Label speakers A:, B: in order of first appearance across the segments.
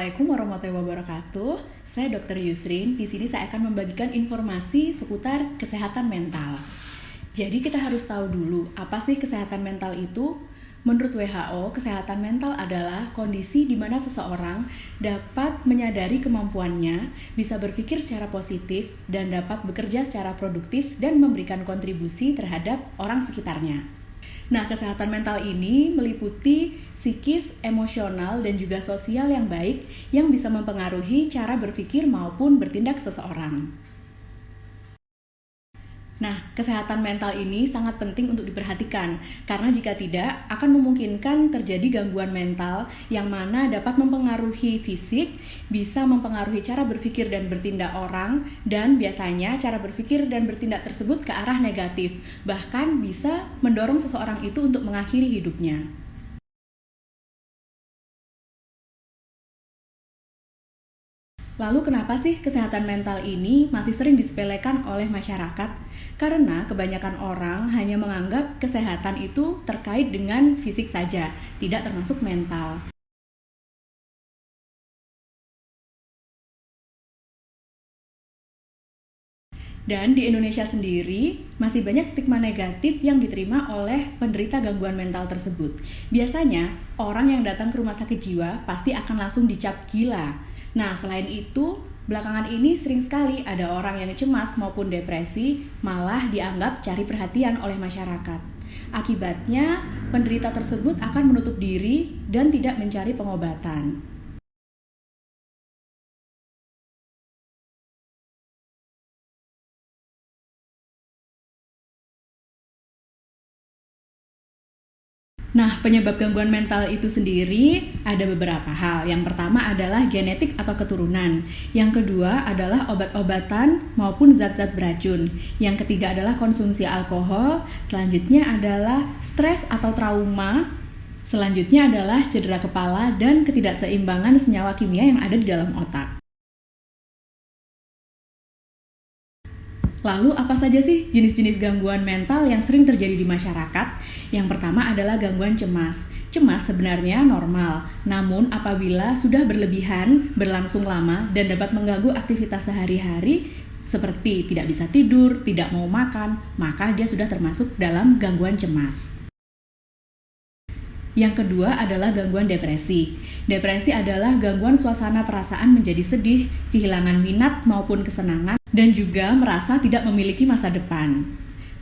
A: Assalamualaikum warahmatullahi wabarakatuh. Saya Dr. Yusrin. Di sini saya akan membagikan informasi seputar kesehatan mental. Jadi kita harus tahu dulu apa sih kesehatan mental itu? Menurut WHO, kesehatan mental adalah kondisi di mana seseorang dapat menyadari kemampuannya, bisa berpikir secara positif, dan dapat bekerja secara produktif dan memberikan kontribusi terhadap orang sekitarnya. Nah, kesehatan mental ini meliputi psikis, emosional, dan juga sosial yang baik yang bisa mempengaruhi cara berpikir maupun bertindak seseorang. Nah, kesehatan mental ini sangat penting untuk diperhatikan karena jika tidak akan memungkinkan terjadi gangguan mental yang mana dapat mempengaruhi fisik, bisa mempengaruhi cara berpikir dan bertindak orang, dan biasanya cara berpikir dan bertindak tersebut ke arah negatif, bahkan bisa mendorong seseorang itu untuk mengakhiri hidupnya. Lalu kenapa sih kesehatan mental ini masih sering disepelekan oleh masyarakat? Karena kebanyakan orang hanya menganggap kesehatan itu terkait dengan fisik saja, tidak termasuk mental. Dan di Indonesia sendiri, masih banyak stigma negatif yang diterima oleh penderita gangguan mental tersebut. Biasanya, orang yang datang ke rumah sakit jiwa pasti akan langsung dicap gila. Nah, selain itu, belakangan ini sering sekali ada orang yang cemas maupun depresi malah dianggap cari perhatian oleh masyarakat. Akibatnya, penderita tersebut akan menutup diri dan tidak mencari pengobatan. Nah, penyebab gangguan mental itu sendiri ada beberapa hal. Yang pertama adalah genetik atau keturunan. Yang kedua adalah obat-obatan maupun zat-zat beracun. Yang ketiga adalah konsumsi alkohol. Selanjutnya adalah stres atau trauma. Selanjutnya adalah cedera kepala dan ketidakseimbangan senyawa kimia yang ada di dalam otak. Lalu apa saja sih jenis-jenis gangguan mental yang sering terjadi di masyarakat? Yang pertama adalah gangguan cemas. Cemas sebenarnya normal, namun apabila sudah berlebihan, berlangsung lama, dan dapat mengganggu aktivitas sehari-hari seperti tidak bisa tidur, tidak mau makan, maka dia sudah termasuk dalam gangguan cemas. Yang kedua adalah gangguan depresi. Depresi adalah gangguan suasana perasaan menjadi sedih, kehilangan minat maupun kesenangan, dan juga merasa tidak memiliki masa depan.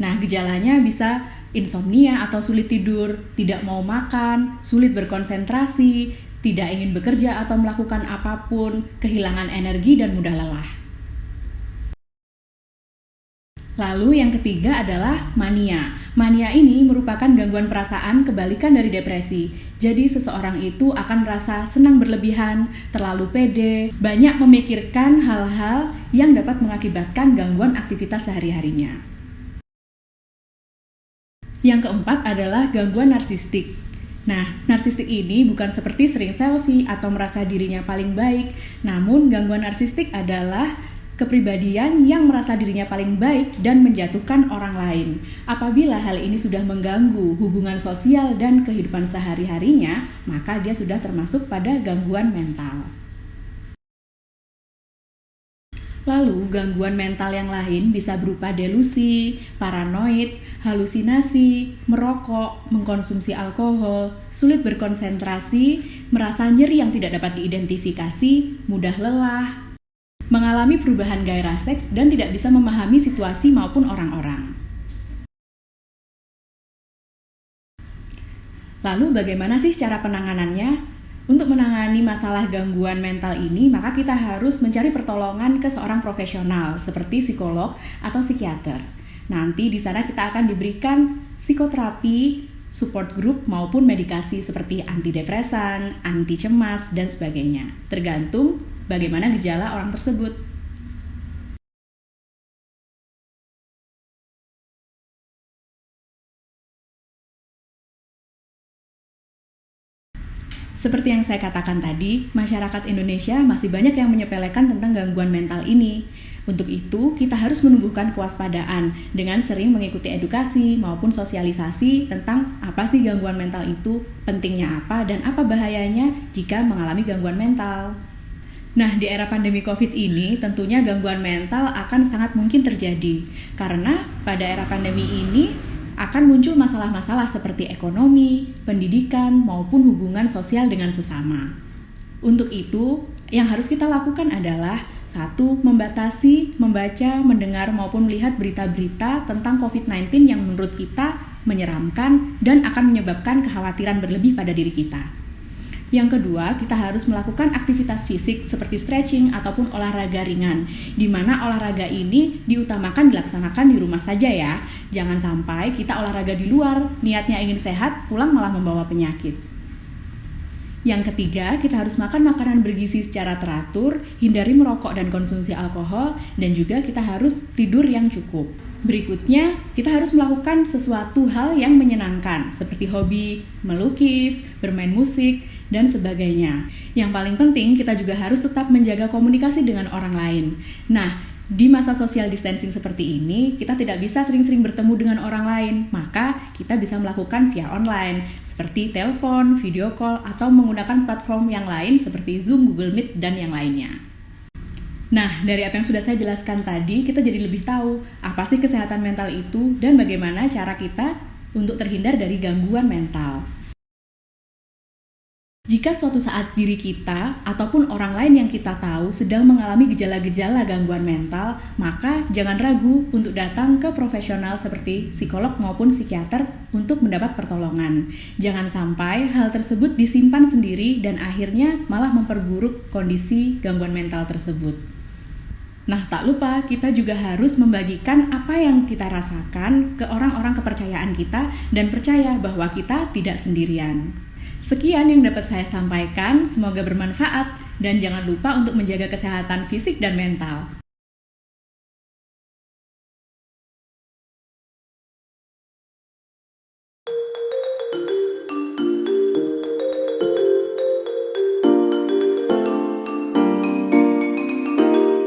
A: Nah, gejalanya bisa insomnia atau sulit tidur, tidak mau makan, sulit berkonsentrasi, tidak ingin bekerja atau melakukan apapun, kehilangan energi dan mudah lelah. Lalu yang ketiga adalah mania. Mania ini merupakan gangguan perasaan kebalikan dari depresi. Jadi seseorang itu akan merasa senang berlebihan, terlalu pede, banyak memikirkan hal-hal yang dapat mengakibatkan gangguan aktivitas sehari-harinya. Yang keempat adalah gangguan narsistik. Nah, narsistik ini bukan seperti sering selfie atau merasa dirinya paling baik, namun gangguan narsistik adalah kepribadian yang merasa dirinya paling baik dan menjatuhkan orang lain. Apabila hal ini sudah mengganggu hubungan sosial dan kehidupan sehari-harinya, maka dia sudah termasuk pada gangguan mental. Lalu, gangguan mental yang lain bisa berupa delusi, paranoid, halusinasi, merokok, mengkonsumsi alkohol, sulit berkonsentrasi, merasa nyeri yang tidak dapat diidentifikasi, mudah lelah, mengalami perubahan gairah seks, dan tidak bisa memahami situasi maupun orang-orang. Lalu bagaimana sih cara penanganannya? Untuk menangani masalah gangguan mental ini, maka kita harus mencari pertolongan ke seorang profesional seperti psikolog atau psikiater. Nanti di sana kita akan diberikan psikoterapi, support group maupun medikasi seperti antidepresan, anti cemas, dan sebagainya. Tergantung bagaimana gejala orang tersebut. Seperti yang saya katakan tadi, masyarakat Indonesia masih banyak yang menyepelekan tentang gangguan mental ini. Untuk itu, kita harus menumbuhkan kewaspadaan dengan sering mengikuti edukasi maupun sosialisasi tentang apa sih gangguan mental itu, pentingnya apa, dan apa bahayanya jika mengalami gangguan mental. Nah, di era pandemi COVID ini, tentunya gangguan mental akan sangat mungkin terjadi. Karena pada era pandemi ini akan muncul masalah-masalah seperti ekonomi, pendidikan, maupun hubungan sosial dengan sesama. Untuk itu, yang harus kita lakukan adalah 1. Membatasi, membaca, mendengar, maupun melihat berita-berita tentang COVID-19 yang menurut kita menyeramkan dan akan menyebabkan kekhawatiran berlebih pada diri kita. Yang kedua, kita harus melakukan aktivitas fisik seperti stretching ataupun olahraga ringan, di mana olahraga ini diutamakan dilaksanakan di rumah saja ya. Jangan sampai kita olahraga di luar, niatnya ingin sehat, pulang malah membawa penyakit. Yang ketiga, kita harus makan makanan bergizi secara teratur, hindari merokok dan konsumsi alkohol, dan juga kita harus tidur yang cukup. Berikutnya, kita harus melakukan sesuatu hal yang menyenangkan, seperti hobi, melukis, bermain musik, dan sebagainya. Yang paling penting, kita juga harus tetap menjaga komunikasi dengan orang lain. Nah, di masa social distancing seperti ini, kita tidak bisa sering-sering bertemu dengan orang lain, maka kita bisa melakukan via online, seperti telepon, video call, atau menggunakan platform yang lain seperti Zoom, Google Meet, dan yang lainnya. Nah, dari apa yang sudah saya jelaskan tadi, kita jadi lebih tahu apa sih kesehatan mental itu dan bagaimana cara kita untuk terhindar dari gangguan mental. Jika suatu saat diri kita ataupun orang lain yang kita tahu sedang mengalami gejala-gejala gangguan mental, maka jangan ragu untuk datang ke profesional seperti psikolog maupun psikiater untuk mendapat pertolongan. Jangan sampai hal tersebut disimpan sendiri dan akhirnya malah memperburuk kondisi gangguan mental tersebut. Nah, tak lupa kita juga harus membagikan apa yang kita rasakan ke orang-orang kepercayaan kita dan percaya bahwa kita tidak sendirian. Sekian yang dapat saya sampaikan, semoga bermanfaat dan jangan lupa untuk menjaga kesehatan fisik dan mental.